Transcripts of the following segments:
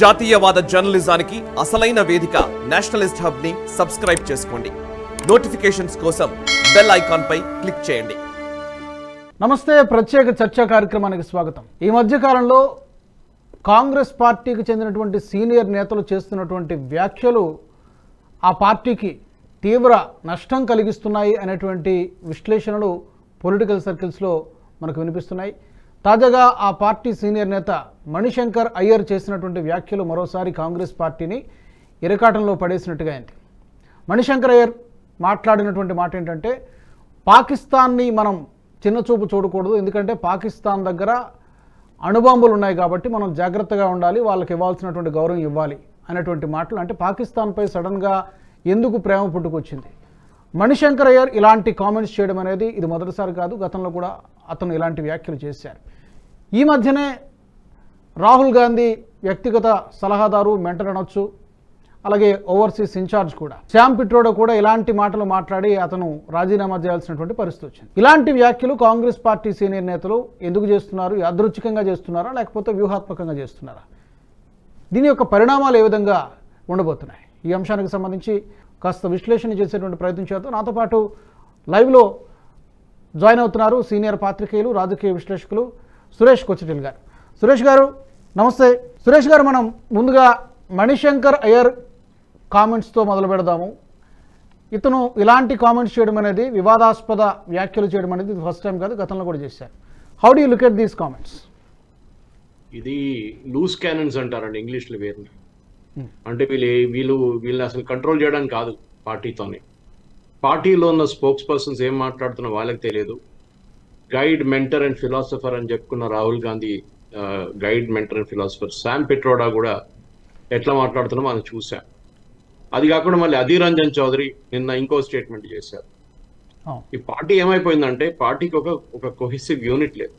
జాతీయవాద జర్నలిజానికి అసలైన వేదిక నేషనలిస్ట్ హబ్ ని సబ్స్క్రైబ్ చేసుకోండి. నోటిఫికేషన్స్ కోసం బెల్ ఐకాన్ పై క్లిక్ చేయండి. నమస్తే, ప్రత్యేక చర్చా కార్యక్రమానికి స్వాగతం. ఈ మధ్య కాలంలో కాంగ్రెస్ పార్టీకి చెందినటువంటి సీనియర్ నేతలు చేస్తున్నటువంటి వ్యాఖ్యలు ఆ పార్టీకి తీవ్ర నష్టం కలిగిస్తున్నాయి అనేటువంటి విశ్లేషణలు పొలిటికల్ సర్కిల్స్లో మనకు వినిపిస్తున్నాయి. తాజాగా ఆ పార్టీ సీనియర్ నేత మణిశంకర్ అయ్యర్ చేసినటువంటి వ్యాఖ్యలు మరోసారి కాంగ్రెస్ పార్టీని ఇరకాటంలో పడేసినట్టుగా అయింది. మణిశంకర్ అయ్యర్ మాట్లాడినటువంటి మాట ఏంటంటే, పాకిస్తాన్ని మనం చిన్నచూపు చూడకూడదు, ఎందుకంటే పాకిస్తాన్ దగ్గర అణుబాంబులు ఉన్నాయి కాబట్టి మనం జాగ్రత్తగా ఉండాలి, వాళ్ళకి ఇవ్వాల్సినటువంటి గౌరవం ఇవ్వాలి అనేటువంటి మాటలు. అంటే పాకిస్తాన్పై సడన్గా ఎందుకు ప్రేమ పుట్టుకొచ్చింది? మణిశంకర్ అయ్యర్ ఇలాంటి కామెంట్స్ చేయడం అనేది ఇది మొదటిసారి కాదు, గతంలో కూడా అతను ఇలాంటి వ్యాఖ్యలు చేశారు. ఈ మధ్యనే రాహుల్ గాంధీ వ్యక్తిగత సలహాదారు, మెంటర్ అనొచ్చు, అలాగే ఓవర్సీస్ ఇన్ఛార్జ్ కూడా శామ్ పిట్రోడా కూడా ఇలాంటి మాటలు మాట్లాడి అతను రాజీనామా చేయాల్సినటువంటి పరిస్థితి వచ్చింది. ఇలాంటి వ్యాఖ్యలు కాంగ్రెస్ పార్టీ సీనియర్ నేతలు ఎందుకు చేస్తున్నారు? యాదృచ్ఛికంగా చేస్తున్నారా లేకపోతే వ్యూహాత్మకంగా చేస్తున్నారా? దీని యొక్క పరిణామాలు ఏ విధంగా ఉండబోతున్నాయి? ఈ అంశానికి సంబంధించి కాస్త విశ్లేషణ చేసేటువంటి ప్రయత్నం చేద్దాం. నాతో పాటు లైవ్లో జాయిన్ అవుతున్నారు సీనియర్ పాత్రికేయులు, రాజకీయ విశ్లేషకులు సురేష్ కొచ్చిటిల్ గారు. సురేష్ గారు నమస్తే. సురేష్ గారు, మనం ముందుగా మణిశంకర్ అయ్యర్ కామెంట్స్తో మొదలు పెడదాము. ఇతను ఇలాంటి కామెంట్స్ చేయడం అనేది, వివాదాస్పద వ్యాఖ్యలు చేయడం అనేది ఇది ఫస్ట్ టైం కాదు, గతంలో కూడా చేశారు. How do you look at these comments? ఇది లూజ్ క్యానన్స్ అంటారండి ఇంగ్లీష్లో. వేరు అంటే వీళ్ళు అసలు కంట్రోల్ చేయడానికి కాదు పార్టీతోనే. పార్టీలో ఉన్న స్పోక్స్ పర్సన్స్ ఏం మాట్లాడుతున్నా వాళ్ళకి తెలియదు. గైడ్, మెంటర్ అండ్ ఫిలాసఫర్ అని చెప్పుకున్న Rahul Gandhi guide, mentor and philosopher. Sam Pitroda కూడా ఎట్లా మాట్లాడుతున్నా మనం చూసాం. అది కాకుండా మళ్ళీ అధీర్ రంజన్ చౌదరి నిన్న ఇంకో స్టేట్మెంట్ చేశారు. ఈ పార్టీ ఏమైపోయిందంటే, పార్టీకి ఒక కొహెసివ్ యూనిట్ లేదు.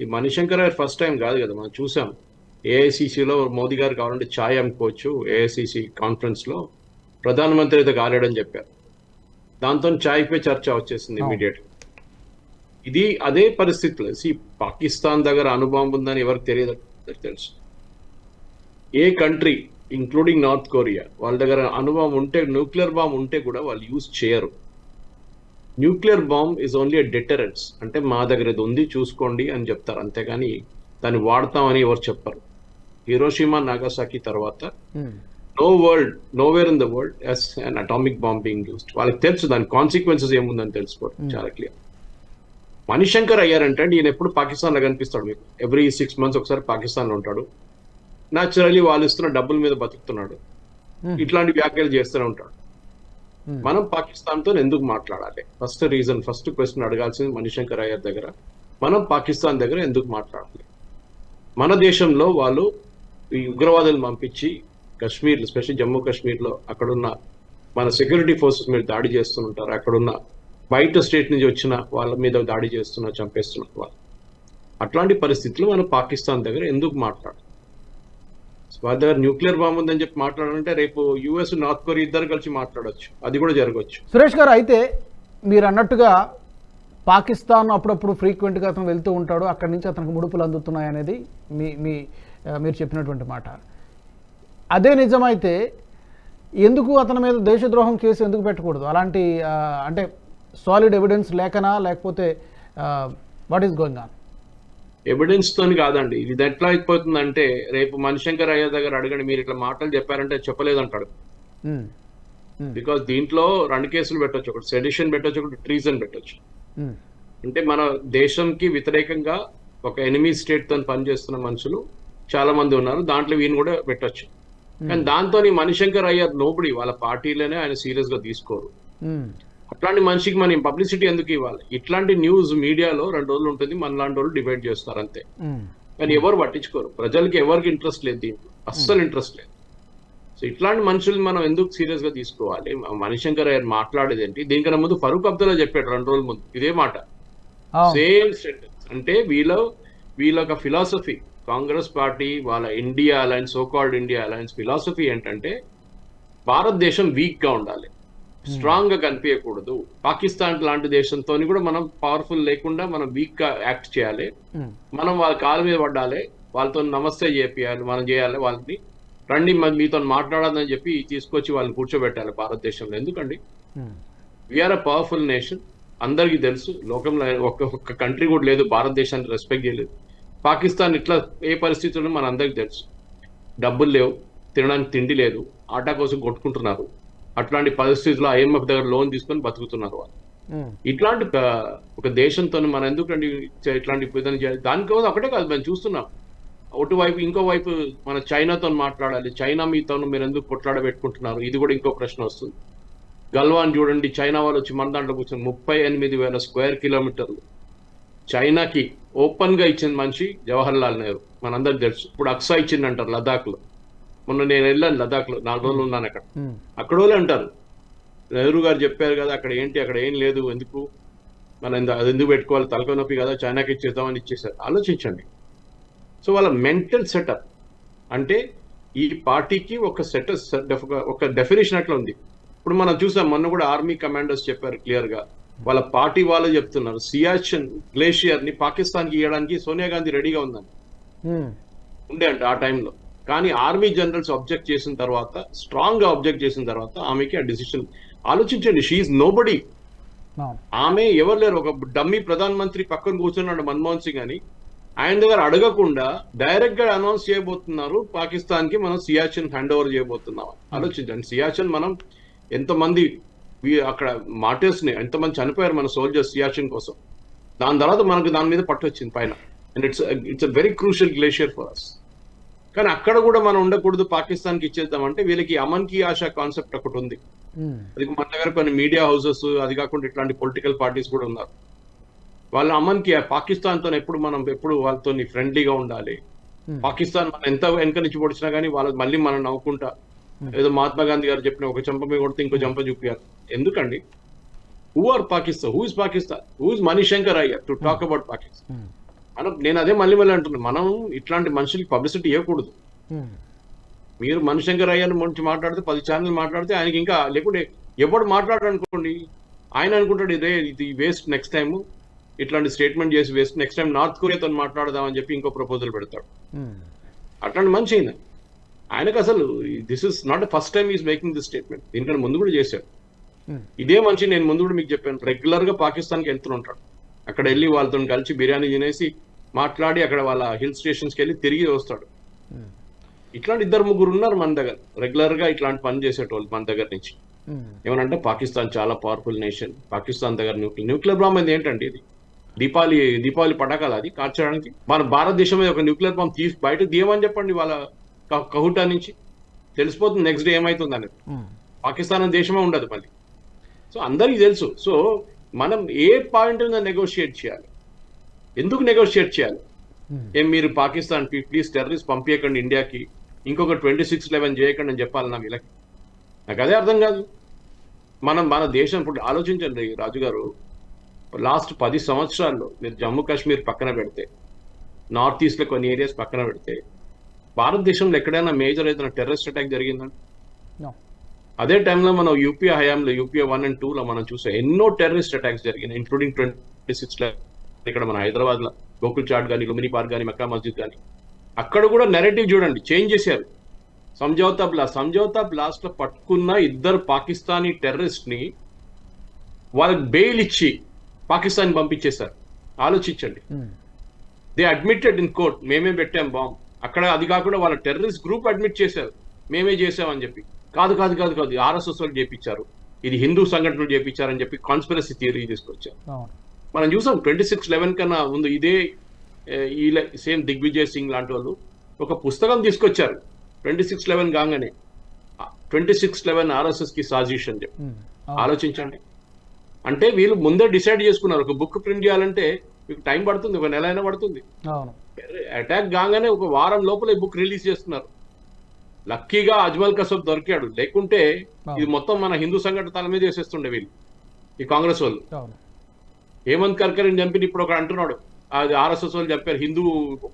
ఈ మణిశంకర్ అయ్యర్ ఫస్ట్ టైం కాదు కదా, మనం చూసాం. ఏఐసిసిలో మోదీ గారు కావాలంటే ఛాయ్ అమ్ముకోవచ్చు, ఏఐసిసి కాన్ఫరెన్స్లో ప్రధానమంత్రి అయితే కాలేడని చెప్పారు. దాంతో ఛాయ్పై చర్చ వచ్చేసింది ఇమీడియట్గా. ఇది అదే పరిస్థితిలో పాకిస్తాన్ దగ్గర అణుబాంబు ఉందని ఎవరికి తెలియదు, తెలుసు. ఏ కంట్రీ ఇంక్లూడింగ్ నార్త్ కొరియా వాళ్ళ దగ్గర అణుబాంబు ఉంటే, న్యూక్లియర్ బాంబ్ ఉంటే కూడా వాళ్ళు యూజ్ చేయరు. Nuclear bomb is only a deterrence. అంటే మా దగ్గర ఇది ఉంది చూసుకోండి అని చెప్తారు, అంతేగాని దాన్ని వాడతామని ఎవరు చెప్పరు. హిరోషిమా, నాగాసాకి తర్వాత nowhere in the world as an atomic bomb being used. వాళ్ళకి తెలుసు దాని కాన్సిక్వెన్సెస్ ఏముందని తెలుసుకోవడం చాలా క్లియర్. మణిశంకర్ అయ్యర్ అంటే ఈయన ఎప్పుడు పాకిస్తాన్లో కనిపిస్తాడు మీకు. ఎవ్రీ 6 months ఒకసారి పాకిస్తాన్లో ఉంటాడు. న్యాచురల్లీ వాళ్ళు ఇస్తున్న డబ్బుల మీద బతుకుతున్నాడు. ఇట్లాంటి వ్యాఖ్యలు చేస్తూనే ఉంటాడు. మనం పాకిస్తాన్తో ఎందుకు మాట్లాడాలి? ఫస్ట్ క్వశ్చన్ అడగాల్సింది మణిశంకర్ అయ్యర్ దగ్గర, మనం పాకిస్తాన్ దగ్గర ఎందుకు మాట్లాడాలి? మన దేశంలో వాళ్ళు ఈ ఉగ్రవాదులు పంపించి కశ్మీర్, స్పెషల్ జమ్మూ కాశ్మీర్లో అక్కడున్న మన సెక్యూరిటీ ఫోర్సెస్ మీద దాడి చేస్తుంటారు. అక్కడున్న బయట స్టేట్ నుంచి వచ్చిన వాళ్ళ మీద దాడి చేస్తున్నారు, చంపేస్తున్నారు వాళ్ళు. అట్లాంటి పరిస్థితుల్లో మనం పాకిస్తాన్ దగ్గర ఎందుకు మాట్లాడాలి? వాళ్ళ దగ్గర న్యూక్లియర్ బాంబు ఉందని చెప్పి మాట్లాడాలంటే రేపు యుఎస్, నార్త్ కొరియా ఇద్దరు కలిసి మాట్లాడవచ్చు, అది కూడా జరగవచ్చు. సురేష్ గారు, అయితే మీరు అన్నట్టుగా పాకిస్తాన్ అప్పుడప్పుడు ఫ్రీక్వెంట్గా అతను వెళ్తూ ఉంటాడు, అక్కడి నుంచి అతనికి ముడుపులు అందుతున్నాయి అనేది మీరు చెప్పినటువంటి మాట. అదే నిజమైతే ఎందుకు అతని మీద దేశద్రోహం కేసు ఎందుకు పెట్టకూడదు? అలాంటి అంటే సాలిడ్ ఎవిడెన్స్ లేకనా, లేకపోతే what is going on? Evidence తోని కాదండి ఇది. ఎట్లా అయిపోతుందంటే, రేపు మణిశంకర్ అయ్యర్ దగ్గర అడగండి, మీరు ఇట్లా మాటలు చెప్పారంటే చెప్పలేదంటాడు. బికాస్ దీంట్లో 2 కేసులు పెట్టొచ్చు, ఒకటి సెడిషన్ పెట్టొచ్చు, ఒకటి ట్రీజన్ పెట్టొచ్చు. అంటే మన దేశంకి వ్యతిరేకంగా ఒక ఎనిమీ స్టేట్ తో పనిచేస్తున్న మనుషులు చాలా మంది ఉన్నారు, దాంట్లో వీని కూడా పెట్టొచ్చు. కానీ దాంతో మణిశంకర్ అయ్యర్ నోబడి, వాళ్ళ పార్టీలోనే ఆయన సీరియస్ గా తీసుకోరు. అట్లాంటి మనిషికి మనం పబ్లిసిటీ ఎందుకు ఇవ్వాలి? ఇట్లాంటి న్యూస్ మీడియాలో 2 రోజులు ఉంటుంది, మనలాంటి వాళ్ళు డిబేట్ చేస్తారు అంతే. కానీ ఎవరు పట్టించుకోరు. ప్రజలకి ఎవరికి ఇంట్రెస్ట్ లేదు దీంట్లో, అస్సలు ఇంట్రెస్ట్ లేదు. సో ఇట్లాంటి మనుషులు మనం ఎందుకు సీరియస్ గా తీసుకోవాలి? మణిశంకర్ అయ్యర్ మాట్లాడేది ఏంటి? దీనికన్నా ముందు ఫరూక్ అబ్దుల్లా చెప్పాడు 2 రోజుల ముందు ఇదే మాట, సేమ్ సెంటెన్స్. అంటే వీళ్ళ ఒక ఫిలాసఫీ, కాంగ్రెస్ పార్టీ వాళ్ళ India alliance, so called India alliance philosophy ఏంటంటే, భారతదేశం వీక్ గా ఉండాలి, స్ట్రాంగ్ గా కనిపించకూడదు. పాకిస్తాన్ లాంటి దేశంతో కూడా మనం పవర్ఫుల్ లేకుండా మనం వీక్ గా యాక్ట్ చేయాలి, మనం వాళ్ళ కాళ్ళ మీద పడాలి, వాళ్ళతో నమస్తే చేపియాలి, మనం చేయాలి, వాళ్ళని రండి మీతో మాట్లాడాలని చెప్పి తీసుకొచ్చి వాళ్ళని కూర్చోబెట్టాలి భారతదేశంలో. ఎందుకండి? వీఆర్ అ పవర్ఫుల్ నేషన్, అందరికీ తెలుసు. లోకంలో ఒక్క కంట్రీ కూడా లేదు భారతదేశాన్ని రెస్పెక్ట్ చేయలేదు. పాకిస్తాన్ ఇట్లా ఏ పరిస్థితుల్లో మన అందరికీ తెలుసు. డబ్బులు లేవు, తినడానికి తిండి లేదు, ఆటా కోసం కొట్టుకుంటున్నారు. అట్లాంటి పరిస్థితుల్లో IMF దగ్గర లోన్ తీసుకొని బతుకుతున్నారు వాళ్ళు. ఇట్లాంటి ఒక దేశంతో మనం ఎందుకండి ఇట్లాంటి విధానం చేయాలి? దానికోసం ఒకటే కాదు, మనం చూస్తున్నాం. ఒకటివైపు ఇంకో వైపు మన చైనాతో మాట్లాడాలి. చైనా మీతో మీరు ఎందుకు కొట్లాడబెట్టుకుంటున్నారు? ఇది కూడా ఇంకో ప్రశ్న వస్తుంది. గల్వాన్ చూడండి, చైనా వాళ్ళు వచ్చి మన దాంట్లో కూర్చొని 38,000 స్క్వేర్ కిలోమీటర్లు చైనాకి ఓపెన్ గా ఇచ్చిన మనిషి జవహర్ లాల్ నెహ్రూ, మనందరికి తెలుసు. ఇప్పుడు అక్సా ఇచ్చింది అంటారు లదాఖ్ లో. మొన్న నేను వెళ్ళాను లదాఖ్ లో, 4 రోజులు ఉన్నాను అక్కడ. అక్కడ వాళ్ళు అంటారు, నెహ్రూ గారు చెప్పారు కదా అక్కడ ఏంటి, అక్కడ ఏం లేదు, ఎందుకు మనం అది ఎందుకు పెట్టుకోవాలి, తలకాయ నొప్పి కదా, చైనాకి ఇచ్చేద్దామని ఇచ్చేసారు. ఆలోచించండి. సో వాళ్ళ మెంటల్ సెటప్ అంటే ఈ పార్టీకి ఒక డెఫినేషన్ అట్లా ఉంది. ఇప్పుడు మనం చూసాం, మొన్న కూడా ఆర్మీ కమాండర్స్ చెప్పారు క్లియర్ గా, వాళ్ళ పార్టీ వాళ్ళు చెప్తున్నారు సియాచిన్ గ్లేషియర్ ని పాకిస్తాన్ కి ఇవ్వడానికి సోనియా గాంధీ రెడీగా ఉందని ఉండే అంట ఆ టైంలో. కానీ ఆర్మీ జనరల్స్ ఆబ్జెక్ట్ చేసిన తర్వాత, స్ట్రాంగ్ గా ఆబ్జెక్ట్ చేసిన తర్వాత ఆమెకి ఆ డిసిషన్. ఆలోచించండి, షీఈ్ నోబడీ. ఆమె ఎవరు లేరు, ఒక డమ్మీ ప్రధానమంత్రి పక్కన కూర్చున్నాడు మన్మోహన్ సింగ్ అని. ఆయన దగ్గర అడగకుండా డైరెక్ట్ గా అనౌన్స్ చేయబోతున్నారు, పాకిస్తాన్ కి మనం సియాచిన్ హ్యాండ్ ఓవర్ చేయబోతున్నాం. ఆలోచించండి, సియాచిన్ మనం ఎంతమంది అక్కడ మార్టర్స్ ని, ఎంతమంది చనిపోయారు మన సోల్జర్స్ సియాచిన్ కోసం. దాని తర్వాత మనకు దాని మీద పట్టు వచ్చింది పైన. And it's a very crucial glacier for us. కానీ అక్కడ కూడా మనం ఉండకూడదు, పాకిస్తాన్ కి ఇచ్చేద్దామంటే వీళ్ళకి అమన్ కి ఆశ కాన్సెప్ట్ ఒకటి ఉంది. అది మన దగ్గర కొన్ని మీడియా హౌసెస్, అది కాకుండా ఇట్లాంటి పొలిటికల్ పార్టీస్ కూడా ఉన్నారు. వాళ్ళ అమన్ కి పాకిస్తాన్ తో ఎప్పుడు వాళ్ళతో ఫ్రెండ్లీగా ఉండాలి. పాకిస్తాన్ మనం ఎంత వెనక నుంచి పొడిచినా కానీ వాళ్ళకి మళ్ళీ మనం నవ్వుకుంటా, ఏదో మహాత్మా గాంధీ గారు చెప్పిన ఒక చెంప మీద కొడితే ఇంకో చెంప చూపించారు. ఎందుకండి? Who are Pakistan? Who is Pakistan? Who is Mani Shankar Aiyar to talk about Pakistan? నేను అదే మళ్ళీ అంటున్నాను, మనం ఇట్లాంటి మనుషులకి పబ్లిసిటీ ఇవ్వకూడదు. మీరు మణిశంకర్ అయ్యర్ గురించి మాట్లాడితే 10 ఛానల్ మాట్లాడితే ఆయనకి ఇంకా లేకుంటే ఎవడు మాట్లాడాలనుకోండి, ఆయన అనుకుంటాడు ఇది వేస్ట్, నెక్స్ట్ టైం ఇట్లాంటి స్టేట్మెంట్ చేసి వేస్ట్, నెక్స్ట్ టైం నార్త్ కొరియాతో మాట్లాడదామని చెప్పి ఇంకో ప్రపోజల్ పెడతాడు. అట్లాంటి మనిషి అయినా ఆయనకు అసలు this is not first time is making this statement. దీనికన్నా ముందు కూడా చేశాడు. ఇదే మనిషి నేను ముందు కూడా మీకు చెప్పాను, రెగ్యులర్ గా పాకిస్తాన్కి వెళ్తుంటాడు. అక్కడ వెళ్ళి వాళ్ళతో కలిసి బిర్యానీ తినేసి మాట్లాడి అక్కడ వాళ్ళ హిల్ స్టేషన్స్కి వెళ్ళి తిరిగి వస్తాడు. ఇట్లాంటి 2-3 ఉన్నారు మన దగ్గర రెగ్యులర్ గా ఇట్లాంటి పని చేసేటోళ్ళు మన దగ్గర నుంచి. ఏమనంటే పాకిస్తాన్ చాలా పవర్ఫుల్ నేషన్, పాకిస్తాన్ దగ్గర న్యూక్లియర్ బాంబ్ అనేది ఏంటండి? ఇది దీపావళి పటాకాలు అది కాల్చడానికి. మన భారతదేశం మీద ఒక న్యూక్లియర్ బాంబ్ తీసి బయటకు తీయమని చెప్పండి వాళ్ళ కహుటా నుంచి, తెలిసిపోతుంది నెక్స్ట్ డే ఏమైతుంది అనేది. పాకిస్తాన్ దేశమే ఉండదు మళ్ళీ. సో అందరికీ తెలుసు. సో మనం ఏ పాయింట్ మీద నెగోషియేట్ చేయాలి, ఎందుకు నెగోషియేట్ చేయాలి? ఏం మీరు పాకిస్తాన్ ప్లీజ్ టెర్రరిస్ట్ పంపించకండి ఇండియాకి, ఇంకొక 26/11 చేయకండి అని చెప్పాలన్నా వీళ్ళకి? నాకు అదే అర్థం కాదు. మన దేశం ఇప్పుడు ఆలోచించండి రాజు గారు, లాస్ట్ 10 సంవత్సరాల్లో మీరు జమ్మూ కాశ్మీర్ పక్కన పెడితే, నార్త్ ఈస్ట్ లో కొన్ని ఏరియాస్ పక్కన పెడితే, భారతదేశంలో ఎక్కడైనా మేజర్ ఏదైనా టెర్రరిస్ట్ అటాక్ జరిగిందండి? అదే టైంలో మనం యూపీఏ హయాంలో యూపీఏ 1 and 2లో మనం చూసాం ఎన్నో టెర్రరిస్ట్ అటాక్స్ జరిగినాయి, ఇంక్లూడింగ్ 26 ఇక్కడ మన హైదరాబాద్ లో గోకుల్ చాట్ కానీ, లుమిని పార్క్ కానీ, మక్కా మస్జిద్ కానీ. అక్కడ కూడా నెరేటివ్ చూడండి చేంజ్ చేశారు. సంజౌతా బ్లాస్ట్ లో పట్టుకున్న 2 పాకిస్తానీ టెర్రరిస్ట్ ని వాళ్ళకి బెయిల్ ఇచ్చి పాకిస్తాన్ పంపించేశారు. ఆలోచించండి. దే అడ్మిటెడ్ ఇన్ కోర్ట్, మేమే పెట్టాం బాంబ్ అక్కడ. అది కాకుండా వాళ్ళ టెర్రరిస్ట్ గ్రూప్ అడ్మిట్ చేశారు, మేమే చేసామని చెప్పి. కాదు RSS వాళ్ళు చేపించారు, ఇది హిందూ సంఘటనలు చేపించారని చెప్పి కాన్స్పిరసీ థియరీ తీసుకొచ్చారు. మనం చూసాం 26/11 కన్నా ముందు ఇదే సేమ్ దిగ్విజయ్ సింగ్ లాంటి వాళ్ళు ఒక పుస్తకం తీసుకొచ్చారు 26/11 కాగానే, 26/11 RSS కి సాజిష్ అని చెప్పి. ఆలోచించండి. అంటే వీళ్ళు ముందే డిసైడ్ చేసుకున్నారు, ఒక బుక్ ప్రింట్ చేయాలంటే మీకు టైం పడుతుంది, 1 నెల అయినా పడుతుంది. అటాక్ కాగానే 1 వారం లోపల ఈ బుక్ రిలీజ్ చేస్తున్నారు. లక్కీగా అజ్మల్ కసబ్ దొరికాడు, లేకుంటే ఇది మొత్తం మన హిందూ సంఘటన తల మీద వేసేస్తుండే వీళ్ళు, ఈ కాంగ్రెస్ వాళ్ళు. హేమంత్ కర్కర్ని చంపిన ఇప్పుడు ఒక అంటున్నాడు అది RSS వాళ్ళు చంపారు, హిందూ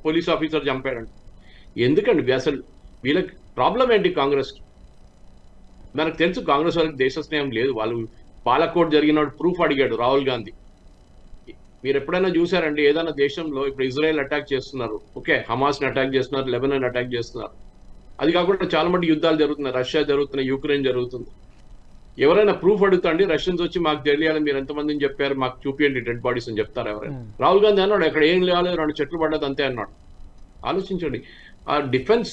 పోలీస్ ఆఫీసర్ చంపాడండి. ఎందుకండి అసలు వీళ్ళకి ప్రాబ్లం ఏంటి? కాంగ్రెస్ మనకు తెలుసు కాంగ్రెస్ వాళ్ళకి దేశ స్నేహం లేదు. వాళ్ళు పాలకోట్ జరిగిన ప్రూఫ్ అడిగాడు రాహుల్ గాంధీ. మీరు ఎప్పుడైనా చూసారండి ఏదైనా దేశంలో? ఇప్పుడు ఇజ్రాయెల్ అటాక్ చేస్తున్నారు, ఓకే, హమాస్ ని అటాక్ చేస్తున్నారు, లెబనాన్ అటాక్ చేస్తున్నారు. అది కాకుండా చాలా మంది యుద్ధాలు జరుగుతున్నాయి, రష్యా జరుగుతున్నాయి, యుక్రెయిన్ జరుగుతుంది. ఎవరైనా ప్రూఫ్ అడుగుతాండి, రష్యన్స్ వచ్చి మాకు తెలియాలి, మీరు ఎంతమందిని చెప్పారు, మాకు చూపియండి డెడ్ బాడీస్ అని చెప్తారు ఎవరైనా? రాహుల్ గాంధీ అన్నాడు అక్కడ ఏం లేవాలి, 2 చెట్లు పడ్డది అంతే అన్నాడు. ఆలోచించండి, ఆ డిఫెన్స్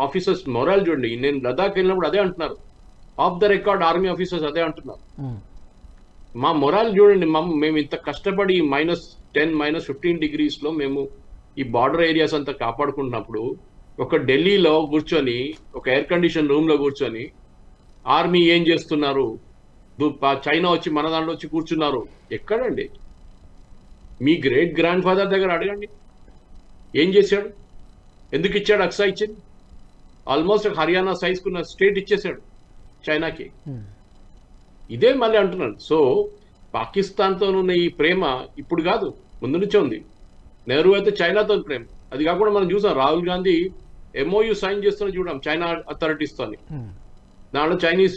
ఆఫీసర్స్ మొరాల్ చూడండి. నేను లదాఖ్ వెళ్ళినప్పుడు అదే అంటున్నారు, of the record army officers అదే అంటున్నారు. మా మొరాల్ చూడండి, మేము ఇంత కష్టపడి -10 -15 degrees లో మేము ఈ బార్డర్ ఏరియాస్ అంతా కాపాడుకుంటున్నప్పుడు ఒక ఢిల్లీలో కూర్చొని, ఒక ఎయిర్ కండిషన్ రూమ్ లో కూర్చొని ఆర్మీ ఏం చేస్తున్నారు, చైనా వచ్చి మన దాంట్లో వచ్చి కూర్చున్నారు. ఎక్కడండి? మీ గ్రేట్ గ్రాండ్ ఫాదర్ దగ్గర అడగండి ఏం చేశాడు, ఎందుకు ఇచ్చాడు అక్సా ఇచ్చింది. ఆల్మోస్ట్ హర్యానా సైజ్కున్న స్టేట్ ఇచ్చేసాడు చైనాకి. ఇదే మళ్ళీ అంటున్నాను. సో పాకిస్తాన్తో ఉన్న ఈ ప్రేమ ఇప్పుడు కాదు, ముందు నుంచే ఉంది. నెహ్రూ అయితే చైనాతో ప్రేమ. అది కాకుండా మనం చూసాం, రాహుల్ గాంధీ MOU సైన్ చేస్తున్న చూడాం చైనా అథారిటీస్తో. దాంట్లో చైనీస్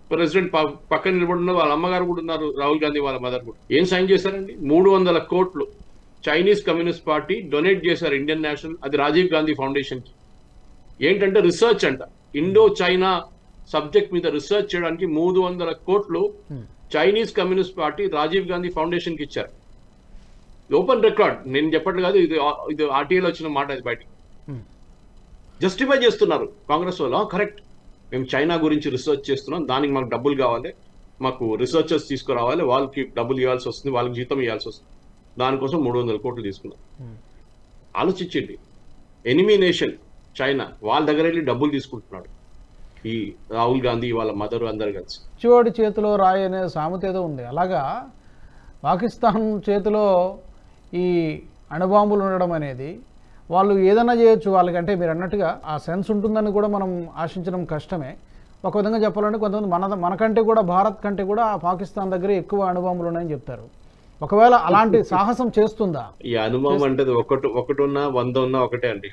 ప్రెసిడెంట్ పక్కన నిలబడిన వాళ్ళ అమ్మగారు కూడా ఉన్నారు, రాహుల్ గాంధీ వాళ్ళ మదర్ కూడా. ఏం సైన్ చేశారండి? 300 కోట్లు చైనీస్ కమ్యూనిస్ట్ పార్టీ డొనేట్ చేశారు ఇండియన్ నేషనల్, అది రాజీవ్ గాంధీ ఫౌండేషన్ కి. ఏంటంటే రిసర్చ్ అంట, ఇండో చైనా సబ్జెక్ట్ మీద రీసెర్చ్ చేయడానికి 300 కోట్లు Chinese communist party Rajiv Gandhi foundation కి ఇచ్చారు. ఓపెన్ రికార్డ్, నేను చెప్పట్లు కాదు, ఇది RTIలో వచ్చిన మాట. ఇది బయట జస్టిఫై చేస్తున్నారు కాంగ్రెస్ వాళ్ళు. కరెక్ట్, మేము చైనా గురించి రీసెర్చ్ చేస్తున్నాం, దానికి మాకు డబ్బులు కావాలి, మాకు రీసెర్చర్స్ తీసుకురావాలి, వాళ్ళకి డబ్బులు ఇవ్వాల్సి వస్తుంది, వాళ్ళకి జీతం ఇవ్వాల్సి వస్తుంది. దానికోసం 300 కోట్లు తీసుకున్నారు. ఆలోచించండి, ఎనిమీ నేషన్ చైనా, వాళ్ళ దగ్గర వెళ్ళి డబ్బులు తీసుకుంటున్నాడు ఈ రాహుల్ గాంధీ వాళ్ళ మదర్ అందరు కలిసి. పిచ్చివాడి చేతిలో రాయి అనే సామెత ఏదో ఉంది, అలాగా పాకిస్తాన్ చేతిలో ఈ అణుబాంబులు ఉండడం అనేది, వాళ్ళు ఏదైనా చేయొచ్చు వాళ్ళకంటే మీరు అన్నట్టుగా ఆ సెన్స్ ఉంటుందని కూడా మనం ఆశించడం కష్టమే. ఒక విధంగా చెప్పాలంటే కొంతమంది మనకంటే కూడా, భారత్ కంటే కూడా పాకిస్తాన్ దగ్గర ఎక్కువ అణుబాంబులు ఉన్నాయని చెప్తారు. ఒకవేళ అలాంటి సాహసం చేస్తుందా? ఈ అనుభవం అంటే ఒకటి ఉన్నా 100 ఉన్నా ఒకటే అండి,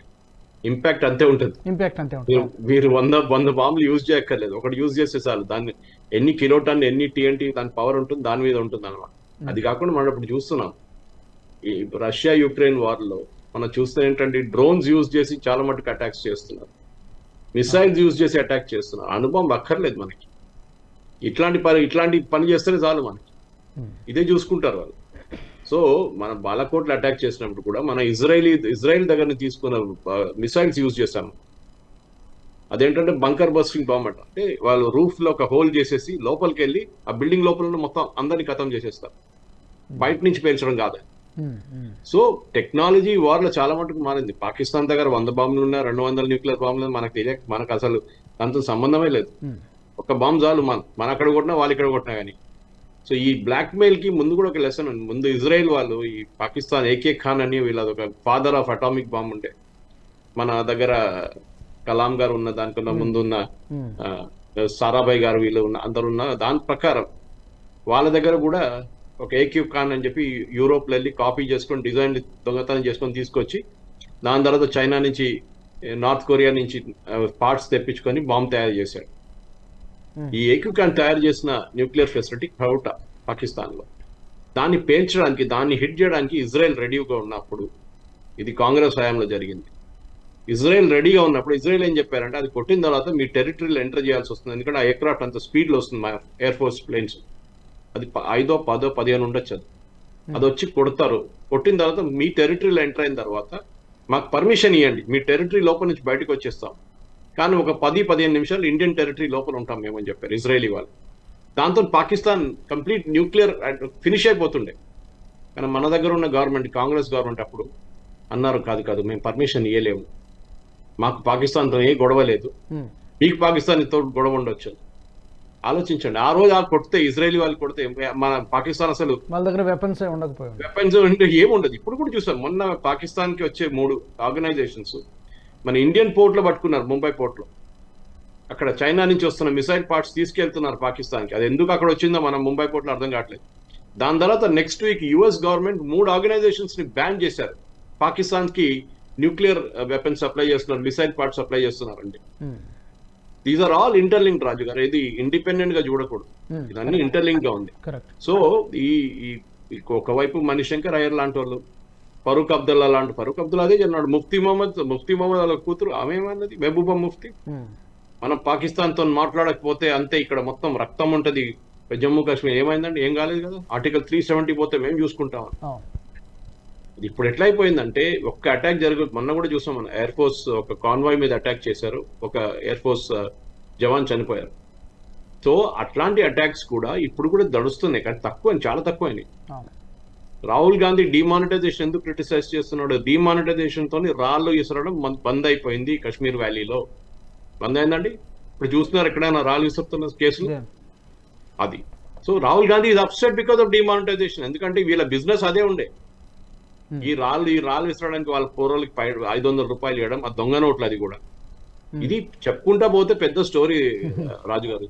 ఇంపాక్ట్ అంతే ఉంటుంది. ఇంపాక్ట్ అంతే ఉంటుంది. మీరు 100 బాంబులు యూజ్ చేయక్కర్లేదు, ఒకటి యూజ్ చేస్తే చాలు, దాన్ని ఎన్ని కిలోటన్ ఎన్ని TNT దాని పవర్ ఉంటుంది, దాని మీద ఉంటుంది అనమాట. అది కాకుండా మనం ఇప్పుడు చూస్తున్నాం ఈ రష్యా యుక్రెయిన్ వార్లో మనం చూస్తే ఏంటంటే డ్రోన్స్ యూజ్ చేసి చాలా మటుకు అటాక్స్ చేస్తున్నారు, మిసైల్స్ యూజ్ చేసి అటాక్ చేస్తున్నారు. అనుభవం అక్కర్లేదు మనకి, ఇట్లాంటి పని చేస్తేనే చాలు మనకి, ఇదే చూసుకుంటారు వాళ్ళు. సో మన బాలాకోట్లు అటాక్ చేసినప్పుడు కూడా మన ఇజ్రాయిల్ దగ్గర తీసుకున్న మిసైల్స్ యూజ్ చేశాము. అదేంటంటే బంకర్ బస్టింగ్ బాంబ్ అంట, అంటే వాళ్ళు రూఫ్ లో ఒక హోల్ చేసేసి లోపలికి వెళ్ళి ఆ బిల్డింగ్ లోపల మొత్తం అందరినీ ఖతం చేసేస్తారు, బయట నుంచి పేల్చడం కాదు. సో టెక్నాలజీ వార్లో చాలా మటుకు మారింది. పాకిస్తాన్ దగ్గర 100 బాంబులు ఉన్నా, 200 న్యూక్లియర్ బాంబులు మనకు తెలియక, మనకు అసలు దాంతో సంబంధమే లేదు. ఒక బాంబు చాలు, మన అక్కడ కొట్టినా వాళ్ళు ఇక్కడ కొట్టినా కానీ. సో ఈ బ్లాక్ మెయిల్ కి ముందు కూడా ఒక లెసన్ ఉంది. ముందు ఇజ్రాయెల్ వాళ్ళు ఈ పాకిస్తాన్ AK ఖాన్ అని వీళ్ళది ఒక ఫాదర్ ఆఫ్ అటామిక్ బాంబ్ ఉండే, మన దగ్గర కలాం గారు ఉన్న దానికన్నా ముందు ఉన్న సారాభాయ్ గారు వీళ్ళు ఉన్న అందరు ఉన్న దాని ప్రకారం వాళ్ళ దగ్గర కూడా ఒక AK ఖాన్ అని చెప్పి యూరోప్లో వెళ్ళి కాపీ చేసుకొని డిజైన్ దొంగతనం చేసుకొని తీసుకొచ్చి దాని తర్వాత చైనా నుంచి నార్త్ కొరియా నుంచి పార్ట్స్ తెప్పించుకొని బాంబు తయారు చేశాడు. ఈ AK ఖాన్ తయారు చేసిన న్యూక్లియర్ ఫెసిలిటీ ఖౌటా పాకిస్తాన్ లో, దాన్ని పేల్చడానికి, దాన్ని హిట్ చేయడానికి ఇజ్రాయెల్ రెడీగా ఉన్నప్పుడు, ఇది కాంగ్రెస్ హయాంలో జరిగింది. ఇజ్రాయెల్ రెడీగా ఉన్నప్పుడు ఇజ్రాయెల్ ఏం చెప్పారంటే, అది కొట్టిన తర్వాత మీ టెరిటరీలో ఎంటర్ చేయాల్సి వస్తుంది, ఎందుకంటే ఆ ఎయిర్క్రాఫ్ట్ అంత స్పీడ్ లో వస్తుంది, మా ఎయిర్ ఫోర్స్ ప్లేన్స్, అది 5, 10, 15 ఉండొచ్చు. అది వచ్చి కొడతారు, కొట్టిన తర్వాత మీ టెరిటరీలో ఎంటర్ అయిన తర్వాత మాకు పర్మిషన్ ఇవ్వండి, మీ టెరిటరీ లోపల నుంచి బయటకు వచ్చేస్తాం, కానీ ఒక 10-15 నిమిషాలు ఇండియన్ టెరిటరీ లోపల ఉంటాం మేమని చెప్పారు ఇజ్రాయలీ వాళ్ళు. దాంతో పాకిస్తాన్ కంప్లీట్ న్యూక్లియర్ ఫినిష్ అయిపోతుండే. కానీ మన దగ్గర ఉన్న గవర్నమెంట్, కాంగ్రెస్ గవర్నమెంట్ అప్పుడు అన్నారు, కాదు మేము పర్మిషన్ ఇవ్వలేము, మాకు పాకిస్తాన్తో ఏ గొడవ లేదు, మీకు పాకిస్తాన్తో గొడవ ఉండొచ్చు. ఆలోచించండి, ఆ రోజు కొడితే, ఇజ్రాయలీ వాళ్ళు కొడితే మన పాకిస్తాన్ అసలు వాళ్ళ దగ్గర వెపన్స్ ఉండకపోయాయి, వెపన్స్ అంటే ఏముండదు. ఇప్పుడు కూడా చూసాం, మొన్న పాకిస్తాన్ కి వచ్చే 3 ఆర్గనైజేషన్స్ మన ఇండియన్ పోర్ట్ లో పట్టుకున్నారు, ముంబై పోర్ట్ లో. అక్కడ చైనా నుంచి వస్తున్న మిసైల్ పార్ట్స్ తీసుకెళ్తున్నారు పాకిస్తాన్కి. అది ఎందుకు అక్కడ వచ్చిందో మనం ముంబై పోర్ట్ లో అర్థం కావట్లేదు. దాని తర్వాత next week US government 3 organizations ని బ్యాన్ చేశారు, పాకిస్తాన్ కి న్యూక్లియర్ వెపన్స్ సప్లై చేస్తున్నారు, మిసైల్ పార్ట్స్ సప్లై చేస్తున్నారండి. These are all interlinked Raju గారు, ఇది ఇండిపెండెంట్ గా చూడకూడదు, ఇదన్నీ ఇంటర్లింక్ గా ఉంది. సో ఈ ఒకవైపు మణిశంకర్ అయ్యర్ లాంటి వాళ్ళు, ఫరూక్ అబ్దుల్లా లాంటి ఫరూక్ అబ్దుల్లా అదే చెప్పినాడు. ముఫ్తీ మొహమ్మద్ వాళ్ళ కూతురు ఆమె ఏమన్నది, మెహబూబా ముఫ్తీ, మనం పాకిస్తాన్తో మాట్లాడకపోతే అంతే ఇక్కడ మొత్తం రక్తం ఉంటది జమ్మూ కాశ్మీర్. ఏమైందండి? ఏం కాలేదు కదా. ఆర్టికల్ 370 పోతే మేము చూసుకుంటాం. ఇప్పుడు ఎట్లా అయిపోయిందంటే ఒక్క అటాక్ మొన్న కూడా చూసాం మనం, ఎయిర్ ఫోర్స్ ఒక కాన్వాయ్ మీద అటాక్ చేశారు, ఒక ఎయిర్ ఫోర్స్ జవాన్ చనిపోయారు. సో అట్లాంటి అటాక్స్ కూడా ఇప్పుడు కూడా దడుస్తున్నాయి, కానీ తక్కువ, చాలా తక్కువైనాయి. రాహుల్ గాంధీ డిమానిటైజేషన్ ఎందుకు క్రిటిసైజ్ చేస్తున్నాడు? డిమానిటైజేషన్ తోని రాళ్ళు విసరడం బంద్ అయిపోయింది కాశ్మీర్ వ్యాలీలో. బంద్ అయిందండి. ఇప్పుడు చూస్తున్నారు ఎక్కడైనా రాళ్ళు విసురుతున్న కేసులు అది. So Rahul Gandhi is upset because of demonetization. ఎందుకంటే వీళ్ళ బిజినెస్ అదే ఉండే, ఈ రాళ్ళు విసరడానికి వాళ్ళ పూర్వలకి 500 రూపాయలు ఇవ్వడం, ఆ దొంగ నోట్లు అది కూడా. ఇది చెప్పుకుంటా పోతే పెద్ద స్టోరీ రాజు గారు.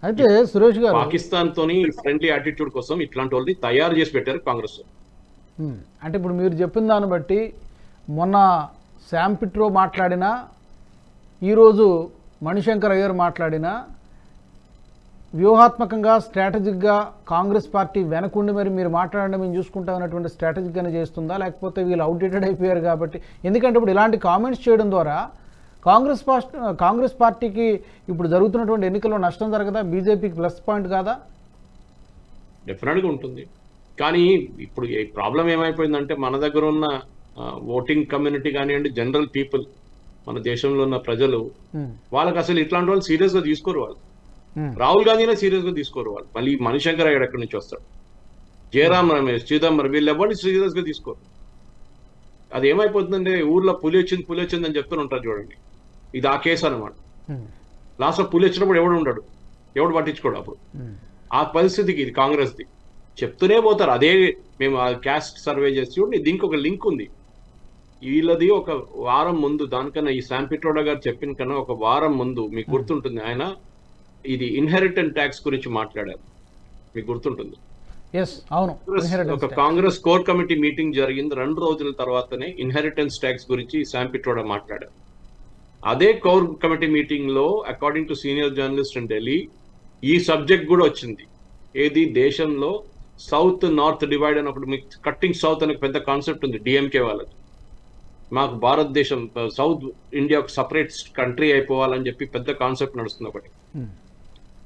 అయితే సురేష్ గారు, పాకిస్తాన్ తోని ఫ్రెండ్లీ యాటిట్యూడ్ కోసం ఇట్లాంటి వాళ్ళని తయారు చేసి పెట్టారు కాంగ్రెస్. అంటే ఇప్పుడు మీరు చెప్పిన దాన్ని బట్టి మొన్న శామ్ పిట్రో మాట్లాడినా, ఈరోజు మణిశంకర్ అయ్యర్ మాట్లాడినా, వ్యూహాత్మకంగా స్ట్రాటజిక్గా కాంగ్రెస్ పార్టీ వెనకుండి మరి మీరు మాట్లాడడం మేము చూసుకుంటాం అన్నటువంటి స్ట్రాటజిక్గానే చేస్తుందా, లేకపోతే వీళ్ళు అవుట్డేటెడ్ అయిపోయారు కాబట్టి? ఎందుకంటే ఇప్పుడు ఇలాంటి కామెంట్స్ చేయడం ద్వారా కాంగ్రెస్ పార్టీకి ఇప్పుడు జరుగుతున్నటువంటి ఎన్నికల్లో నష్టం జరగదా? బీజేపీకి ప్లస్ పాయింట్ కాదా? డెఫినెట్గా ఉంటుంది. కానీ ఇప్పుడు ఈ ప్రాబ్లం ఏమైపోయిందంటే మన దగ్గర ఉన్న ఓటింగ్ కమ్యూనిటీ కానివ్వండి, జనరల్ పీపుల్, మన దేశంలో ఉన్న ప్రజలు, వాళ్ళకి అసలు ఇట్లాంటి వాళ్ళు సీరియస్గా తీసుకోరు. వాళ్ళు రాహుల్ గాంధీనే సీరియస్గా తీసుకోరు. వాళ్ళు మళ్ళీ మణిశంకర్ అయ్యాడు ఎక్కడి నుంచి వస్తాడు, జయరాం రమేష్, చిదంబరం, వీళ్ళు ఎవరిని సీరియస్గా తీసుకోరు. అది ఏమైపోతుందంటే ఊర్లో పులి వచ్చింది అని చెప్తూనే ఉంటారు చూడండి. ఇది ఆ కేసు అనమాట. లాస్ట్ లో పులి వచ్చినప్పుడు ఎవడు పట్టించుకోడు. అప్పుడు ఆ పరిస్థితికి ఇది కాంగ్రెస్ది. చెప్తూనే పోతారు అదే, మేము క్యాస్ట్ సర్వే చేసి చూడండి. దీనికి ఒక లింక్ ఉంది. వీళ్ళది ఒక వారం ముందు, దానికన్నా ఈ శామ్ పిట్రోడా గారు చెప్పిన కన్నా ఒక వారం ముందు మీకు గుర్తుంటుంది, ఆయన ఇది ఇన్హెరిటెన్స్ ట్యాక్స్ గురించి మాట్లాడారు, మీకు గుర్తుంటుంది. ఒక కాంగ్రెస్ కోర్ కమిటీ మీటింగ్ జరిగింది, 2 రోజుల తర్వాతనే ఇన్హెరిటెన్స్ ట్యాక్స్ గురించి శామ్ పిట్రోడా మాట్లాడారు. అదే కోర్ కమిటీ మీటింగ్ లో according to senior journalist in Delhi ఈ సబ్జెక్ట్ కూడా వచ్చింది. ఏది, దేశంలో సౌత్ నార్త్ డివైడ్ అని ఒకటి, మీకు కట్టింగ్ సౌత్ అనే పెద్ద కాన్సెప్ట్ ఉంది డిఎంకే వాళ్ళకి. మాకు భారతదేశం, సౌత్ ఇండియా ఒక సపరేట్ కంట్రీ అయిపోవాలని చెప్పి పెద్ద కాన్సెప్ట్ నడుస్తుంది ఒకటి.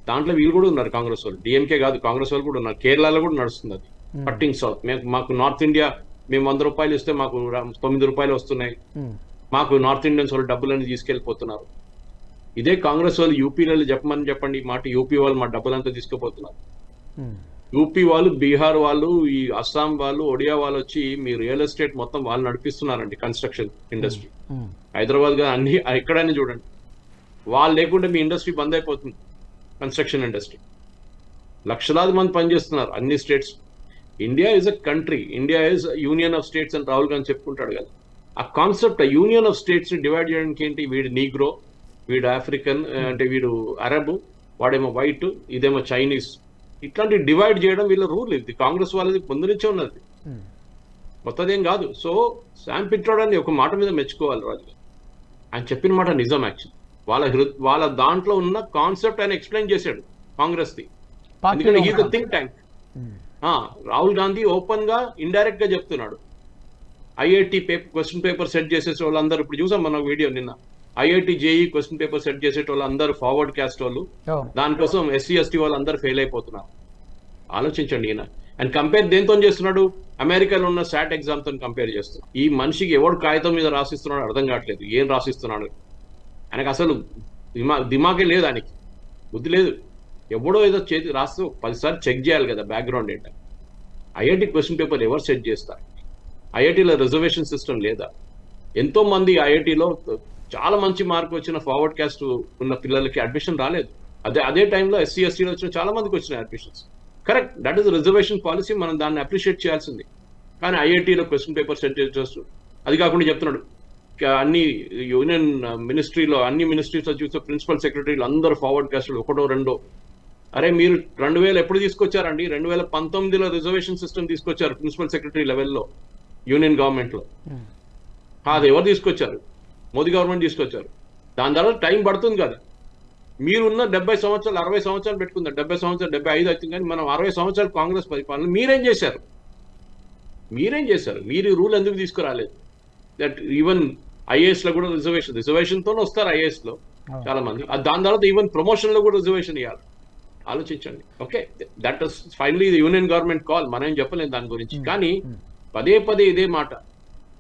దాంట్లో వీళ్ళు కూడా ఉన్నారు, కాంగ్రెస్ వాళ్ళు. డిఎంకే కాదు, కాంగ్రెస్ వాళ్ళు కూడా ఉన్నారు. కేరళలో కూడా నడుస్తుంది అది, కట్టింగ్ సౌత్. మాకు నార్త్ ఇండియా, మేము 100 రూపాయలు ఇస్తే మాకు 9 రూపాయలు వస్తున్నాయి, మాకు నార్త్ ఇండియన్స్ వాళ్ళు డబ్బులన్నీ తీసుకెళ్ళిపోతున్నారు. ఇదే కాంగ్రెస్ వాళ్ళు యూపీలో చెప్పండి మాట, యూపీ వాళ్ళు మా డబ్బులంతా తీసుకుపోతున్నారు. యూపీ వాళ్ళు, బీహార్ వాళ్ళు, ఈ అస్సాం వాళ్ళు, ఒడియా వాళ్ళు వచ్చి మీ రియల్ ఎస్టేట్ మొత్తం వాళ్ళు నడిపిస్తున్నారండి, కన్స్ట్రక్షన్ ఇండస్ట్రీ. హైదరాబాద్ గా అన్ని ఎక్కడైనా చూడండి, వాళ్ళు లేకుంటే మీ ఇండస్ట్రీ బంద్ అయిపోతుంది, కన్స్ట్రక్షన్ ఇండస్ట్రీ. లక్షలాది మంది పనిచేస్తున్నారు అన్ని states. India is a country, India is union of states అని రాహుల్ గాంధీ చెప్పుకుంటాడు కదా. ఆ కాన్సెప్ట్, ఆ యూనియన్ ఆఫ్ స్టేట్స్ ని డివైడ్ చేయడానికి ఏంటి, వీడు నీగ్రో, వీడు ఆఫ్రికన్, అంటే వీడు అరబ్, వాడేమో వైట్, ఇదేమో చైనీస్, ఇట్లాంటి డివైడ్ చేయడం వీళ్ళ రూల్. ఇది కాంగ్రెస్ వాళ్ళది ముందు నుంచే ఉన్నది, కొత్తదేం కాదు. సో శామ్ పిట్రోడాని ఒక మాట మీద మెచ్చుకోవాలి రాజు. ఆయన చెప్పిన మాట నిజం. యాక్చువల్ వాళ్ళ దాంట్లో ఉన్న కాన్సెప్ట్ ఆయన ఎక్స్ప్లెయిన్ చేశాడు కాంగ్రెస్ ది. ఎందుకంటే ఈ think tank. Rahul Gandhi open గా ఇండైరెక్ట్ గా చెప్తున్నాడు. ఐఐటి క్వశ్చన్ పేపర్ సెట్ చేసేసే వాళ్ళందరూ, ఇప్పుడు చూసాం మన వీడియో నిన్న, IIT JEE question paper set చేసే వాళ్ళు అందరూ ఫార్వర్డ్ క్యాస్ట్ వాళ్ళు, దానికోసం ఎస్సీ ఎస్టీ వాళ్ళు అందరూ ఫెయిల్ అయిపోతున్నారు. ఆలోచించండి ఈయన. అండ్ కంపేర్ దేంతో చేస్తున్నాడు, అమెరికాలో ఉన్న SAT ఎగ్జామ్ తో కంపేర్ చేస్తున్నాడు. ఈ మనిషికి ఎవడు కాగితం మీద రాసిస్తున్నాడు అర్థం కావట్లేదు, ఏం రాసిస్తున్నాడు. ఆయనకు అసలు దిమాగే లేదు, ఆయనకి బుద్ధి లేదు. ఎవడో ఏదో చేతి రాస్తూ 10 సార్లు చెక్ చేయాలి కదా బ్యాక్గ్రౌండ్ ఏంట. ఐఐటి క్వశ్చన్ పేపర్ ఎవరు సెట్ చేస్తారు? ఐఐటీలో రిజర్వేషన్ సిస్టమ్ లేదా? ఎంతో మంది ఐఐటీలో చాలా మంచి మార్క్ వచ్చిన ఫార్వర్డ్ క్యాస్ట్ ఉన్న పిల్లలకి అడ్మిషన్ రాలేదు. అదే టైంలో ఎస్సీ ఎస్టీలో వచ్చిన చాలా మందికి వచ్చినాయి admissions. Correct, that is reservation policy, మనం దాన్ని అప్రిషియేట్ చేయాల్సింది. కానీ ఐఐటీలో క్వశ్చన్ పేపర్ సెట్ చేస్తూ, అది కాకుండా చెప్తున్నాడు అన్ని యూనియన్ మినిస్ట్రీలో, అన్ని మినిస్ట్రీస్లో చూస్తే ప్రిన్సిపల్ సెక్రటరీలు అందరూ ఫార్వర్డ్ క్యాస్ట్, 1, 2. అరే మీరు 2000 ఎప్పుడు తీసుకొచ్చారండి? 2019లో రిజర్వేషన్ సిస్టమ్ తీసుకొచ్చారు ప్రిన్సిపల్ సెక్రటరీ లెవెల్లో యూనియన్ గవర్నమెంట్ లో. అది ఎవరు తీసుకొచ్చారు? మోదీ గవర్నమెంట్ తీసుకొచ్చారు. దాని తర్వాత టైం పడుతుంది కదా. మీరున్న 70 సంవత్సరాలు 60 సంవత్సరాలు పెట్టుకుందాం, 70 సంవత్సరాలు 75 అవుతుంది, కానీ మనం 60 సంవత్సరాలు కాంగ్రెస్ పరిపాలన మీరేం చేశారు? మీరేం చేశారు? మీరు రూల్ ఎందుకు తీసుకురాలేదు? దట్ ఈవెన్ ఐఏఎస్ లో కూడా రిజర్వేషన్ తోనే వస్తారు ఐఏఎస్ లో చాలా మంది. దాని తర్వాత ఈవెన్ ప్రమోషన్ లో కూడా రిజర్వేషన్ ఇవ్వాలి. ఆలోచించండి. Okay, that is finally the union government call, మనం ఏం చెప్పలేము దాని గురించి. కానీ పదే పదే ఇదే మాట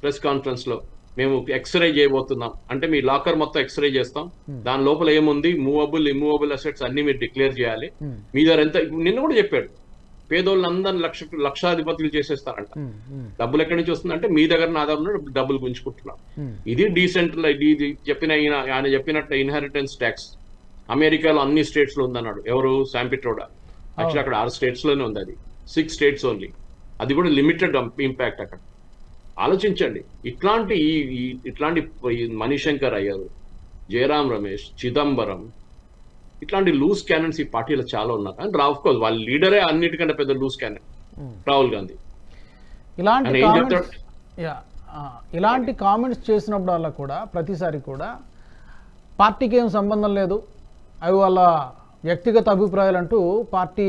ప్రెస్ కాన్ఫరెన్స్ లో, మేము ఎక్స్రే చేయబోతున్నాం అంటే మీ లాకర్ మొత్తం ఎక్స్రే చేస్తాం, దాని లోపల ఏముంది, మూవబుల్ ఇమ్మూవబుల్ అసెట్స్ అన్ని మీరు డిక్లేర్ చేయాలి, మీ దగ్గర ఎంత. నిన్న కూడా చెప్పాడు, పేదోళ్ళందరినీ లక్షాధిపతులు చేసేస్తారంట. డబ్బులు ఎక్కడి నుంచి వస్తుందంటే మీ దగ్గర నా దగ్గర డబ్బులు గుంజుకుంటున్నాం. ఇది డీసెంట్రలైజ్, ఇది ఆయన చెప్పినట్టు ఇన్హెరిటెన్స్ ట్యాక్స్ అమెరికాలో అన్ని స్టేట్స్ లో ఉందన్నాడు. ఎవరు? శామ్ పిట్రోడా. యాక్చువల్లీ అక్కడ 6 states లోనే ఉంది, అది 6 states ఓన్లీ. అది కూడా లిమిటెడ్ ఇంపాక్ట్ అక్కడ. ఆలోచించండి. ఇట్లాంటి మణిశంకర్ అయ్యర్, జయరాం రమేష్, చిదంబరం, ఇట్లాంటి లూజ్ క్యానన్స్ ఈ పార్టీలో చాలా ఉన్నారు. అండ్ ఆఫ్ కోర్స్ వాళ్ళ లీడరే అన్నిటికంటే పెద్ద లూజ్ క్యానన్ రాహుల్ గాంధీ. ఇలాంటి కామెంట్స్ చేసినప్పుడు వల్ల కూడా ప్రతిసారి కూడా పార్టీకి ఏం సంబంధం లేదు, అవి వాళ్ళ వ్యక్తిగత అభిప్రాయాలు అంటూ పార్టీ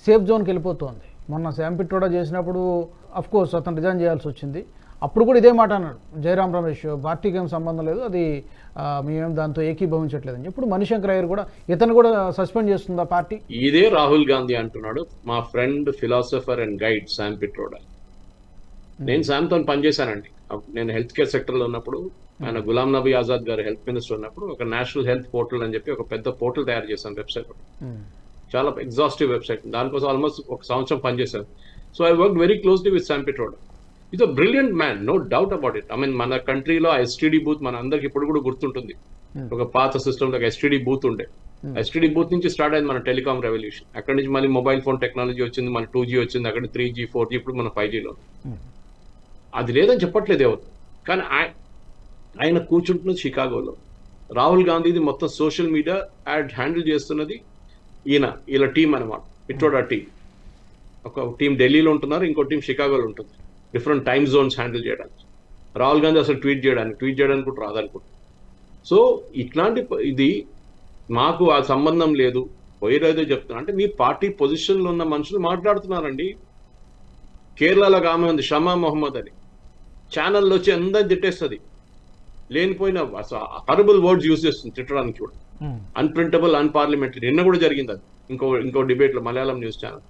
సేఫ్ జోన్కి వెళ్ళిపోతుంది. మొన్న శామ్ పిట్రోడా చేసినప్పుడు కోర్స్ అతను రిజైన్ చేయాల్సి వచ్చింది. అప్పుడు కూడా ఇదే మాట అన్నాడు జయరాం రమేష్, పార్టీకి ఏం సంబంధం లేదు, అది మేమేం దాంతో ఏకీభవించట్లేదని. ఇప్పుడు మణిశంకర్ అయ్యర్ కూడా, ఇతను కూడా సస్పెండ్ చేస్తుందా పార్టీ? ఇదే రాహుల్ గాంధీ అంటున్నాడు, మా friend philosopher and guide Sam Pitroda. నేను శామ్తో పనిచేశానండి. నేను హెల్త్ కేర్ సెక్టర్లో ఉన్నప్పుడు, ఆయన గులాం నబీ ఆజాద్ గారు హెల్త్ మినిస్టర్ ఉన్నప్పుడు ఒక నేషనల్ హెల్త్ పోర్టల్ అని చెప్పి ఒక పెద్ద పోర్టల్ తయారు చేశాను, వెబ్సైట్. చాలా ఎగ్జాస్టివ్ వెబ్సైట్. దానికోసం ఆల్మోస్ట్ 1 సంవత్సరం పనిచేశాను. So I work very closely with Sam Pitroda. Is a brilliant man, no doubt about it. I mean మన కంట్రీలో ఎస్టీడీ బూత్ మన అందరికి ఇప్పుడు కూడా గుర్తుంటుంది. ఒక పాత సిస్టమ్ ఒక ఎస్టీడీ బూత్ ఉండే. ఎస్టీడీ బూత్ నుంచి స్టార్ట్ అయింది మన టెలికాం రెవల్యూషన్. అక్కడి నుంచి మళ్ళీ మొబైల్ ఫోన్ టెక్నాలజీ వచ్చింది, మన 2G వచ్చింది, అక్కడ 3G 4G, ఇప్పుడు మన 5Gలో. అది లేదని చెప్పట్లేదు ఎవరు, కానీ ఆయన కూర్చుంటున్నది షికాగోలో. రాహుల్ గాంధీది మొత్తం సోషల్ మీడియా హ్యాండిల్ చేస్తున్నది ఈయన టీం అనమాట, పిట్రోడా టీం. ఒక టీం ఢిల్లీలో ఉంటున్నారు, ఇంకో టీం షికాగోలో ఉంటుంది, డిఫరెంట్ టైమ్ జోన్స్ హ్యాండిల్ చేయడానికి. రాహుల్ గాంధీ అసలు ట్వీట్ చేయడానికి కూడా రాదనుకుంటున్నాను. సో ఇట్లాంటి ఇది మాకు ఆ సంబంధం లేదు, పోయేదో చెప్తున్నా అంటే మీ పార్టీ పొజిషన్లో ఉన్న మనుషులు మాట్లాడుతున్నారండి. కేరళలో ఆమె ఉంది షమా మొహమ్మద్ అని, ఛానల్లో వచ్చి అందరిని తిట్టేస్తుంది, లేనిపోయిన హరబుల్ వర్డ్స్ యూజ్ చేస్తుంది తిట్టడానికి కూడా. అన్ప్రింటబుల్, అన్పార్లమెంటరీ. నిన్న కూడా జరిగింది అది ఇంకో డిబేట్లో, Malayalam news channel.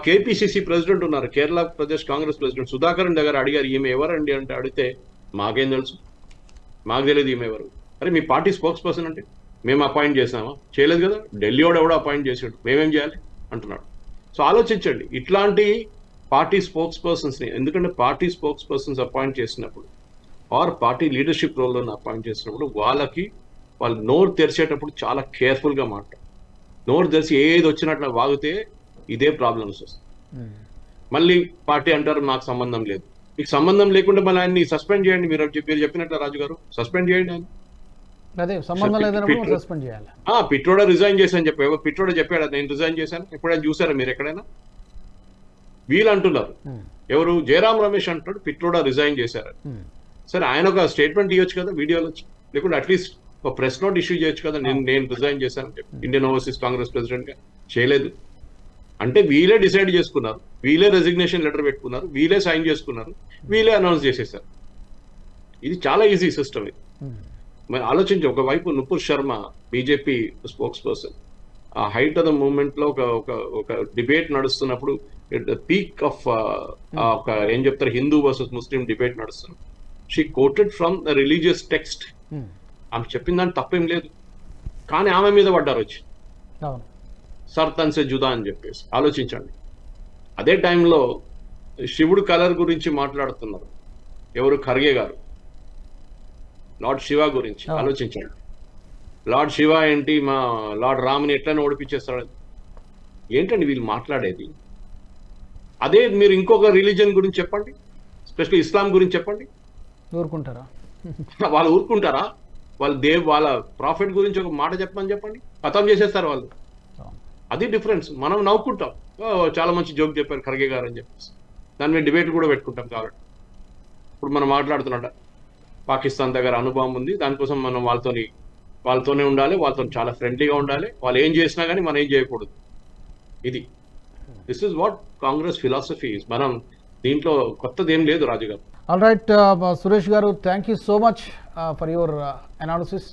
KPCC president ఉన్నారు, కేరళ ప్రదేశ్ కాంగ్రెస్ ప్రెసిడెంట్ సుధాకరన్ దగ్గర అడిగారు, ఈమె ఎవరండి అంటే, అడిగితే మాకేం తెలుసు, మాకు తెలియదు ఈమె ఎవరు. అరే మీ పార్టీ స్పోక్స్ పర్సన్ అంటే మేము అపాయింట్ చేసామా? చేయలేదు కదా, ఢిల్లీ వాడు ఎవడో అపాయింట్ చేసాడు, మేమేం చేయాలి అంటున్నాడు. సో ఆలోచించండి ఇట్లాంటి పార్టీ స్పోక్స్ పర్సన్స్ని. ఎందుకంటే పార్టీ స్పోక్స్ పర్సన్స్ అపాయింట్ చేసినప్పుడు ఆర్ పార్టీ లీడర్షిప్ రోల్లో అపాయింట్ చేసినప్పుడు వాళ్ళు నోరు తెరిచేటప్పుడు చాలా కేర్ఫుల్గా మాట్లాడు. నోరు తెరిచి ఏది వచ్చినట్లు వాగితే ఇదే ప్రాబ్లమ్స్ వస్తాయి. మళ్ళీ పార్టీ అంటారు నాకు సంబంధం లేదు. మీకు సంబంధం లేకుండా మళ్ళీ ఆయన్ని సస్పెండ్ చేయండి. మీరు చెప్పినట్లు రాజు గారు సస్పెండ్ చేయండి ఆయన. పిట్రోడా రిజైన్ చేశాను చెప్పి పిట్రోడా చెప్పాడు, నేను రిజైన్ చేశాను. ఎప్పుడైనా చూసారా మీరు ఎక్కడైనా? వీళ్ళు అంటున్నారు, ఎవరు? జయరాం రమేష్ అంటున్నాడు పిట్రోడా రిజైన్ చేశారు. సరే ఆయన ఒక స్టేట్మెంట్ ఇవ్వచ్చు కదా వీడియోలో వచ్చి, లేకుంటే అట్లీస్ట్ ఒక ప్రెస్ నోట్ ఇష్యూ చేయొచ్చు కదా, నేను రిజైన్ చేశాను చెప్పి ఇండియన్ ఓవర్సీస్ కాంగ్రెస్ ప్రెసిడెంట్ గా. చేయలేదు. అంటే వీళ్ళే డిసైడ్ చేసుకున్నారు, వీళ్ళే రెసిగ్నేషన్ లెటర్ పెట్టుకున్నారు, వీళ్ళే సైన్ చేసుకున్నారు, వీళ్ళే అనౌన్స్ చేసేసారు. ఇది చాలా ఈజీ సిస్టమ్ ఇది. మరి ఆలోచించి, ఒకవైపు Nupur Sharma BJP spokesperson, ఆ హైట్ ఆఫ్ ద మూవ్మెంట్ లో ఒక డిబేట్ నడుస్తున్నప్పుడు, పీక్ ఆఫ్ ఒక ఏం చెప్తారు హిందూ వర్సెస్ ముస్లిం డిబేట్ నడుస్తున్నప్పుడు she quoted from the religious text. ఆమె చెప్పిన దాన్ని తప్పేం లేదు, కానీ ఆమె మీద పడ్డారు వచ్చి సర్తన్ సే జుదా అని చెప్పేసి. ఆలోచించండి. అదే టైంలో శివుడు కలర్ గురించి మాట్లాడుతున్నారు ఎవరు? ఖర్గే గారు, లార్డ్ శివ గురించి. ఆలోచించండి, లార్డ్ శివ ఏంటి, మా లార్డ్ రామ్ని ఎట్లైనా ఓడిపించేస్తాడు. ఏంటండి వీళ్ళు మాట్లాడేది? అదే మీరు ఇంకొక రిలీజియన్ గురించి చెప్పండి, స్పెషల్లీ ఇస్లాం గురించి చెప్పండి, ఊరుకుంటారా? వాళ్ళు ఊరుకుంటారా? వాళ్ళ ప్రాఫిట్ గురించి ఒక మాట చెప్పండి, ఖతం చేసేస్తారు వాళ్ళు. అది డిఫరెన్స్. మనం నవ్వుకుంటాం, చాలా మంచి జోక్ చెప్పారు ఖర్గే గారు అని చెప్పేసి, దాని మీద డిబేట్ కూడా పెట్టుకుంటాం. కాబట్టి ఇప్పుడు మనం మాట్లాడుతున్నట్ట పాకిస్తాన్ దగ్గర అనుభవం ఉంది, దానికోసం మనం వాళ్ళతోనే ఉండాలి, వాళ్ళతో చాలా ఫ్రెండ్లీగా ఉండాలి, వాళ్ళు ఏం చేసినా కానీ మనం ఏం చేయకూడదు. ఇది this is what Congress philosophy is. మనం దీంట్లో కొత్తది ఏం లేదు రాజు గారు. All right Suresh garu, thank you so much for your analysis.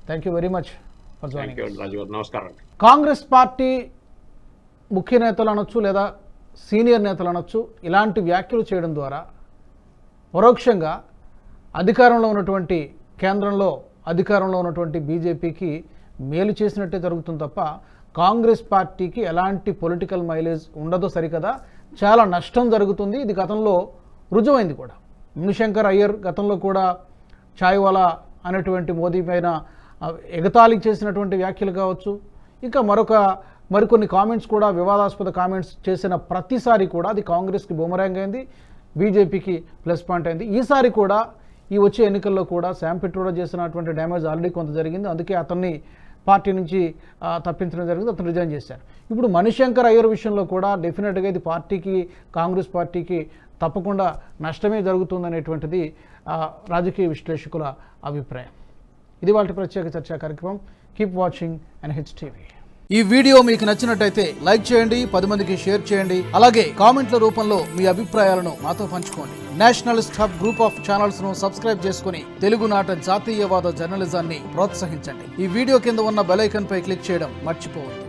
Thank you very much for thank joining. You Raju garu, నమస్కారం అండి. కాంగ్రెస్ పార్టీ ముఖ్య నేతలు అనొచ్చు లేదా సీనియర్ నేతలు అనొచ్చు, ఇలాంటి వ్యాఖ్యలు చేయడం ద్వారా పరోక్షంగా అధికారంలో ఉన్నటువంటి కేంద్రంలో అధికారంలో ఉన్నటువంటి బీజేపీకి మేలు చేసినట్టే జరుగుతుంది తప్ప కాంగ్రెస్ పార్టీకి ఎలాంటి పొలిటికల్ మైలేజ్ ఉండదు సరికదా, చాలా నష్టం జరుగుతుంది. ఇది గతంలో రుజువైంది కూడా. మణిశంకర్ అయ్యర్ గతంలో కూడా ఛాయ్వాలా అనేటువంటి మోదీ పైన ఎగతాళి చేసినటువంటి వ్యాఖ్యలు కావచ్చు, ఇంకా మరికొన్ని కామెంట్స్ కూడా వివాదాస్పద కామెంట్స్ చేసిన ప్రతిసారి కూడా అది కాంగ్రెస్కి బూమరాంగ్ అయింది, బీజేపీకి ప్లస్ పాయింట్ అయింది. ఈసారి కూడా ఈ వచ్చే ఎన్నికల్లో కూడా శామ్ పిట్రోడా చేసినటువంటి డ్యామేజ్ ఆల్రెడీ కొంత జరిగింది. అందుకే అతన్ని పార్టీ నుంచి తప్పించడం జరిగింది, అతను రిజైన్ చేశారు. ఇప్పుడు మణిశంకర్ అయ్యర్ విషయంలో కూడా డెఫినెట్గా ఇది పార్టీకి, కాంగ్రెస్ పార్టీకి తప్పకుండా నష్టమే జరుగుతుందనేటువంటిది రాజకీయ విశ్లేషకుల అభిప్రాయం. ఇది వాళ్ళ ప్రత్యేక చర్చా కార్యక్రమం. Keep watching NH TV. ఈ వీడియో మీకు నచ్చినట్టయితే లైక్ చేయండి, 10 మందికి షేర్ చేయండి. అలాగే కామెంట్ల రూపంలో మీ అభిప్రాయాలను మాతో పంచుకోండి. Nationalist hub group of channels ను సబ్స్క్రైబ్ చేసుకుని తెలుగునాట జాతీయవాద జర్నలిజాన్ని ప్రోత్సహించండి. ఈ వీడియో కింద ఉన్న బెల్ ఐకాన్ పై క్లిక్ చేయడం మర్చిపోవద్దు.